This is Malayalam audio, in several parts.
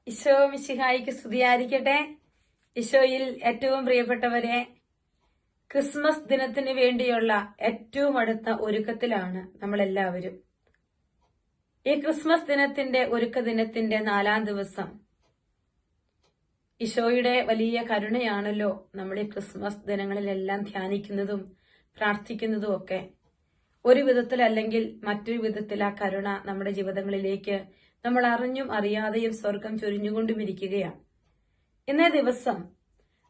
ഈശോ മിശിഹായിക്ക് സ്തുതിയായിരിക്കട്ടെ. ഈശോയിൽ ഏറ്റവും പ്രിയപ്പെട്ടവരെ, ക്രിസ്മസ് ദിനത്തിന് വേണ്ടിയുള്ള ഏറ്റവും അടുത്ത ഒരുക്കത്തിലാണ് നമ്മളെല്ലാവരും. ഈ ക്രിസ്മസ് ദിനത്തിന്റെ ഒരുക്ക ദിനത്തിന്റെ 4-ാം ദിവസം ഈശോയുടെ വലിയ കരുണയാണല്ലോ നമ്മൾ ഈ ക്രിസ്മസ് ദിനങ്ങളിലെല്ലാം ധ്യാനിക്കുന്നതും പ്രാർത്ഥിക്കുന്നതും ഒക്കെ. ഒരു വിധത്തിൽ അല്ലെങ്കിൽ മറ്റൊരു വിധത്തിൽ ആ കരുണ നമ്മുടെ ജീവിതങ്ങളിലേക്ക് നമ്മൾ അറിഞ്ഞും അറിയാതെയും സ്വർഗം ചൊരിഞ്ഞുകൊണ്ടുമിരിക്കുകയാണ്. ഇന്നേ ദിവസം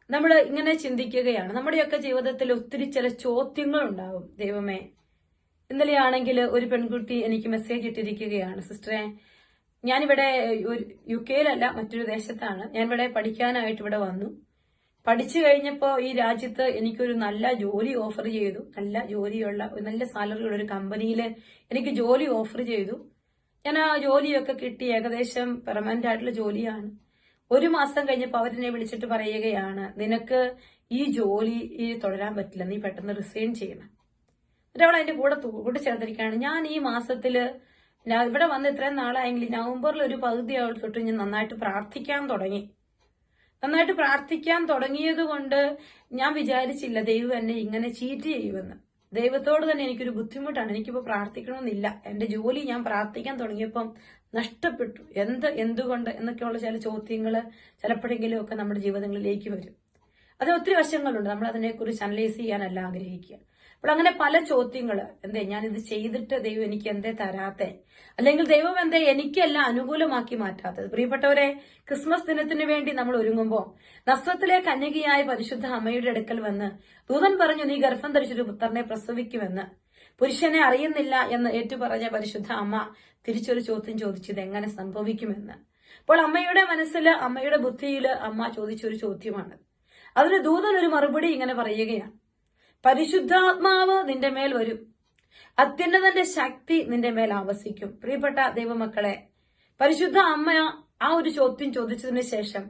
നമ്മൾ ഇങ്ങനെ ചിന്തിക്കുകയാണ്. നമ്മുടെയൊക്കെ ജീവിതത്തിൽ ഒത്തിരി ചില ചോദ്യങ്ങൾ ഉണ്ടാവും. ദൈവമേ, ഇന്നലെയാണെങ്കിൽ ഒരു പെൺകുട്ടി എനിക്ക് മെസ്സേജ് ഇട്ടിരിക്കുകയാണ്. സിസ്റ്ററെ, ഞാനിവിടെ UK-യിലല്ല, മറ്റൊരു ദേശത്താണ്. ഞാനിവിടെ പഠിക്കാനായിട്ട് ഇവിടെ വന്നു. പഠിച്ചു കഴിഞ്ഞപ്പോൾ ഈ രാജ്യത്ത് എനിക്കൊരു നല്ല ജോലി ഓഫർ ചെയ്തു. നല്ല ജോലിയുള്ള നല്ല സാലറിയുള്ള ഒരു കമ്പനിയിൽ എനിക്ക് ജോലി ഓഫർ ചെയ്തു. ഞാൻ ആ ജോലിയൊക്കെ കിട്ടി. ഏകദേശം പെർമനന്റ് ആയിട്ടുള്ള ജോലിയാണ്. 1 മാസം കഴിഞ്ഞപ്പോൾ അവരെന്നെ വിളിച്ചിട്ട് പറയുകയാണ്, നിനക്ക് ഈ ജോലി തുടരാൻ പറ്റില്ല, നീ പെട്ടെന്ന് റിസൈൻ ചെയ്യണം. എന്നിട്ട് അവൾ അതിന്റെ കൂടെ ചേർത്തിരിക്കുകയാണ്. ഞാൻ ഈ മാസത്തില് ഇവിടെ വന്ന് ഇത്രയും നാളായെങ്കിൽ നവംബറിൽ ഒരു പകുതി ആൾ തൊട്ട് ഞാൻ നന്നായിട്ട് പ്രാർത്ഥിക്കാൻ തുടങ്ങിയത് കൊണ്ട് ഞാൻ വിചാരിച്ചില്ല ദൈവം എന്നെ ഇങ്ങനെ ചീറ്റ് ചെയ്യുമെന്ന്. ദൈവത്തോട് തന്നെ എനിക്കൊരു ബുദ്ധിമുട്ടാണ്. എനിക്കിപ്പോൾ പ്രാർത്ഥിക്കണമെന്നില്ല. എന്റെ ജോലി ഞാൻ പ്രാർത്ഥിക്കാൻ തുടങ്ങിയപ്പം നഷ്ടപ്പെട്ടു. എന്തുകൊണ്ട് എന്നൊക്കെയുള്ള ചില ചോദ്യങ്ങൾ ചിലപ്പോഴെങ്കിലും ഒക്കെ നമ്മുടെ ജീവിതങ്ങളിലേക്ക് വരും. അത് ഒത്തിരി വശങ്ങളുണ്ട്. നമ്മൾ അതിനെക്കുറിച്ച് അനലൈസ് ചെയ്യാനല്ല ആഗ്രഹിക്കുക. അപ്പോൾ അങ്ങനെ പല ചോദ്യങ്ങൾ, ഞാനിത് ചെയ്തിട്ട് ദൈവം എനിക്ക് എന്തേ തരാത്തെ, അല്ലെങ്കിൽ ദൈവം എന്തേ എനിക്കെല്ലാം അനുകൂലമാക്കി മാറ്റാത്തത്. പ്രിയപ്പെട്ടവരെ, ക്രിസ്മസ് ദിനത്തിന് വേണ്ടി നമ്മൾ ഒരുങ്ങുമ്പോൾ നസ്രത്തിലെ കന്യകയായ പരിശുദ്ധ അമ്മയുടെ അടുക്കൽ വന്ന് ദൂതൻ പറഞ്ഞു, നീ ഗർഭം ധരിച്ചൊരു പുത്രനെ പ്രസവിക്കുമെന്ന്. പുരുഷനെ അറിയുന്നില്ല എന്ന് ഏറ്റുപറഞ്ഞ പരിശുദ്ധ അമ്മ തിരിച്ചൊരു ചോദ്യം ചോദിച്ചത് എങ്ങനെ സംഭവിക്കുമെന്ന്. അപ്പോൾ അമ്മയുടെ മനസ്സിൽ, അമ്മയുടെ ബുദ്ധിയിൽ അമ്മ ചോദിച്ചൊരു ചോദ്യമാണ്. അതിന് ദൂതൻ ഒരു മറുപടി ഇങ്ങനെ പറയുകയാണ്, പരിശുദ്ധാത്മാവ് നിന്റെ മേൽ വരും, അത്യുന്നതന്റെ ശക്തി നിന്റെ മേൽ ആവസിക്കും. പ്രിയപ്പെട്ട ദൈവമക്കളെ, പരിശുദ്ധ അമ്മ ആ ഒരു ചോദ്യം ചോദിച്ചതിന് ശേഷം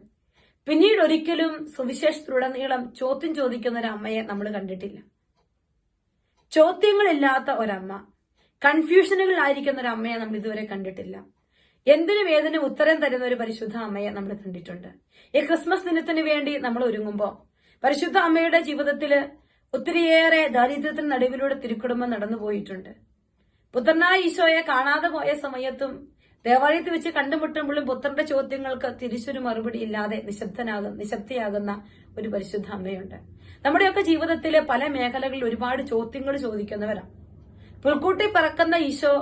പിന്നീട് ഒരിക്കലും സുവിശേഷത്തിലുടനീളം ചോദ്യം ചോദിക്കുന്ന ഒരു അമ്മയെ നമ്മൾ കണ്ടിട്ടില്ല. ചോദ്യങ്ങളില്ലാത്ത ഒരമ്മ, കൺഫ്യൂഷനുകളായിരിക്കുന്ന ഒരു അമ്മയെ നമ്മൾ ഇതുവരെ കണ്ടിട്ടില്ല. എന്തിനും ഏതിനും ഉത്തരം തരുന്ന ഒരു പരിശുദ്ധ അമ്മയെ നമ്മൾ കണ്ടിട്ടുണ്ട്. ഈ ക്രിസ്മസ് ദിനത്തിന് വേണ്ടി നമ്മൾ ഒരുങ്ങുമ്പോൾ പരിശുദ്ധ അമ്മയുടെ ജീവിതത്തില് ഒത്തിരിയേറെ ദാരിദ്ര്യത്തിന് നടുവിലൂടെ തിരുക്കുടുംബം നടന്നുപോയിട്ടുണ്ട്. പുത്രനായ ഈശോയെ കാണാതെ പോയ സമയത്തും ദേവാലയത്തിൽ വെച്ച് കണ്ടുമുട്ടുമ്പോഴും പുത്രന്റെ ചോദ്യങ്ങൾക്ക് തിരിച്ചൊരു മറുപടി ഇല്ലാതെ നിശബ്ദയാകുന്ന ഒരു പരിശുദ്ധ അമ്മയുണ്ട്. നമ്മുടെയൊക്കെ ജീവിതത്തിലെ പല മേഖലകളിൽ ഒരുപാട് ചോദ്യങ്ങൾ ചോദിക്കുന്നവരാണ്. പുൽക്കൂട്ടി പറക്കുന്ന ഈശോ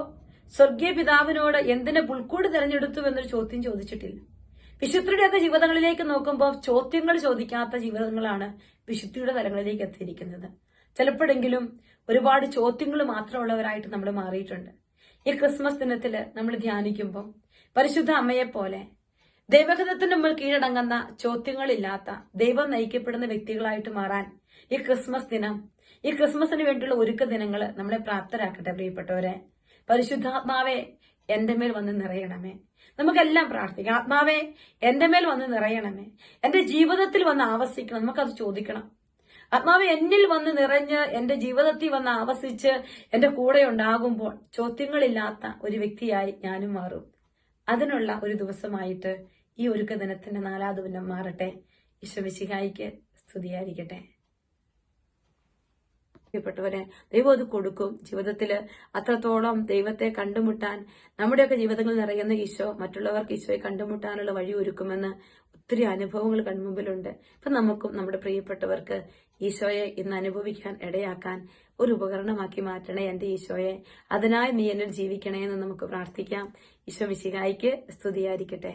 സ്വർഗീയ പിതാവിനോട് എന്തിനെ പുൽക്കൂട് തിരഞ്ഞെടുത്തു എന്നൊരു ചോദ്യം ചോദിച്ചിട്ടില്ല. വിശുദ്ധിയുടെയൊക്കെ ജീവിതങ്ങളിലേക്ക് നോക്കുമ്പോൾ ചോദ്യങ്ങൾ ചോദിക്കാത്ത ജീവിതങ്ങളാണ് വിശുദ്ധിയുടെ തലങ്ങളിലേക്ക് എത്തിയിരിക്കുന്നത്. ചിലപ്പോഴെങ്കിലും ഒരുപാട് ചോദ്യങ്ങൾ മാത്രമുള്ളവരായിട്ട് നമ്മൾ മാറിയിട്ടുണ്ട്. ഈ ക്രിസ്മസ് ദിനത്തില് നമ്മൾ ധ്യാനിക്കുമ്പോൾ പരിശുദ്ധ അമ്മയെ പോലെ ദൈവഹിതത്തിന് മുമ്പിൽ കീഴടങ്ങുന്ന ചോദ്യങ്ങളില്ലാത്ത ദൈവം നയിക്കപ്പെടുന്ന വ്യക്തികളായിട്ട് മാറാൻ ഈ ക്രിസ്മസിന് വേണ്ടിയുള്ള ഒരുക്ക ദിനങ്ങൾ നമ്മളെ പ്രാപ്തരാക്കട്ടെ. പ്രിയപ്പെട്ടവരെ, പരിശുദ്ധാത്മാവെ എന്റെ മേൽ വന്ന് നിറയണമേ. നമുക്കെല്ലാം പ്രാർത്ഥിക്കാം. ആത്മാവെ എന്റെ മേൽ വന്ന് നിറയണമേ, എന്റെ ജീവിതത്തിൽ വന്ന് ആവസിക്കണം. നമുക്കത് ചോദിക്കണം. ആത്മാവെ എന്നിൽ വന്ന് നിറഞ്ഞ് എന്റെ ജീവിതത്തിൽ വന്ന് ആവസിച്ച് എന്റെ കൂടെ ഉണ്ടാകുമ്പോൾ ചോദ്യങ്ങളില്ലാത്ത ഒരു വ്യക്തിയായി ഞാനും മാറും. അതിനുള്ള ഒരു ദിവസമായിട്ട് ഈ ഒരുക്ക ദിനത്തിന്റെ 4-ാം ദിനം മാറട്ടെ. ഈശോ മിശിഹായിക്ക് സ്തുതിയായിരിക്കട്ടെ. പ്പെട്ടവരെ, ദൈവം അത് കൊടുക്കും. ജീവിതത്തില് അത്രത്തോളം ദൈവത്തെ കണ്ടുമുട്ടാൻ നമ്മുടെയൊക്കെ ജീവിതങ്ങളിൽ നിറയുന്ന ഈശോ മറ്റുള്ളവർക്ക് ഈശോയെ കണ്ടുമുട്ടാനുള്ള വഴി ഒരുക്കുമെന്ന് ഒത്തിരി അനുഭവങ്ങൾ കൺമുമ്പിലുണ്ട്. ഇപ്പൊ നമുക്കും നമ്മുടെ പ്രിയപ്പെട്ടവർക്ക് ഈശോയെ ഇന്ന് അനുഭവിക്കാൻ ഇടയാക്കാൻ ഒരു ഉപകരണമാക്കി മാറ്റണേ എന്റെ ഈശോയെ. അതിനായി നീ എന്നിൽ ജീവിക്കണേ എന്ന് നമുക്ക് പ്രാർത്ഥിക്കാം. ഈശോ മിശിഹായിക്ക് സ്തുതിയായിരിക്കട്ടെ.